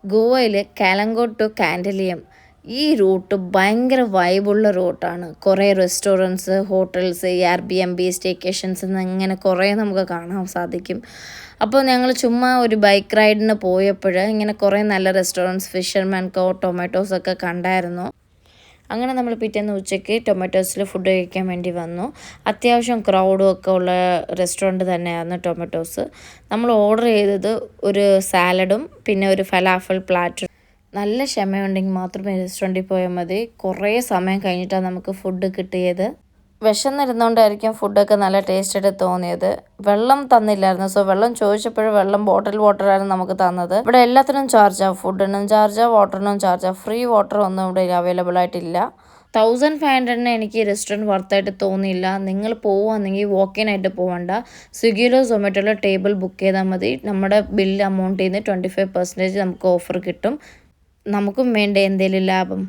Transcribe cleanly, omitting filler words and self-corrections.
ഗോവയിൽ കാലങ്കോട്ട് ടു കാൻഡലിയം ഈ റൂട്ട് ഭയങ്കര വൈബുള്ള റൂട്ടാണ്. കുറേ റെസ്റ്റോറൻറ്റ്സ്, ഹോട്ടൽസ്, Airbnb, സ്റ്റേക്കേഷൻസ് എന്നിങ്ങനെ കുറേ നമുക്ക് കാണാൻ സാധിക്കും. അപ്പോൾ ഞങ്ങൾ ചുമ്മാ ഒരു ബൈക്ക് റൈഡിന് പോയപ്പോൾ ഇങ്ങനെ കുറേ നല്ല റെസ്റ്റോറൻറ്റ്സ്, ഫിഷർമാൻ കോ, ടൊമാറ്റോസ് ഒക്കെ കണ്ടായിരുന്നു. അങ്ങനെ നമ്മൾ പിറ്റേന്ന് ഉച്ചയ്ക്ക് ടൊമാറ്റോസിൽ ഫുഡ് കഴിക്കാൻ വേണ്ടി വന്നു. അത്യാവശ്യം ക്രൗഡും ഒക്കെ ഉള്ള റെസ്റ്റോറൻറ്റ് തന്നെയായിരുന്നു ടൊമാറ്റോസ്. നമ്മൾ ഓർഡർ ചെയ്തത് ഒരു സാലഡും പിന്നെ ഒരു ഫലാഫൽ പ്ലാറ്ററും. നല്ല ക്ഷമയുണ്ടെങ്കിൽ മാത്രമേ റെസ്റ്റോറൻറ്റിൽ പോയാൽ മതി. കുറേ സമയം കഴിഞ്ഞിട്ടാണ് നമുക്ക് ഫുഡ് കിട്ടിയത്. വിശന്നിരുന്നുകൊണ്ടായിരിക്കും ഫുഡൊക്കെ നല്ല ടേസ്റ്റായിട്ട് തോന്നിയത്. വെള്ളം തന്നില്ലായിരുന്നു. സോ വെള്ളം ചോദിച്ചപ്പോഴും വെള്ളം ബോട്ടിൽ വാട്ടറായിരുന്നു നമുക്ക് തന്നത്. ഇവിടെ എല്ലാത്തിനും ചാർജാണ്. ഫുഡിനും ചാർജാണ്, വാട്ടറിനും ചാർജാണ്. ഫ്രീ വാട്ടർ ഒന്നും ഇവിടെ അവൈലബിൾ ആയിട്ടില്ല. 1500 എനിക്ക് റെസ്റ്റോറൻറ്റ് വർത്തായിട്ട് തോന്നിയില്ല. നിങ്ങൾ പോവുകയാണെങ്കിൽ വോക്കിൻ ആയിട്ട് പോകണ്ട. സ്വിഗ്ഗിയിലോ സൊമാറ്റോയിലോ ടേബിൾ ബുക്ക് ചെയ്താൽ മതി. നമ്മുടെ ബില്ല് അമൗണ്ടിൽ നിന്ന് 25% നമുക്ക് ഓഫർ കിട്ടും. നമുക്കും വേണ്ടേ എന്തെങ്കിലും ലാഭം.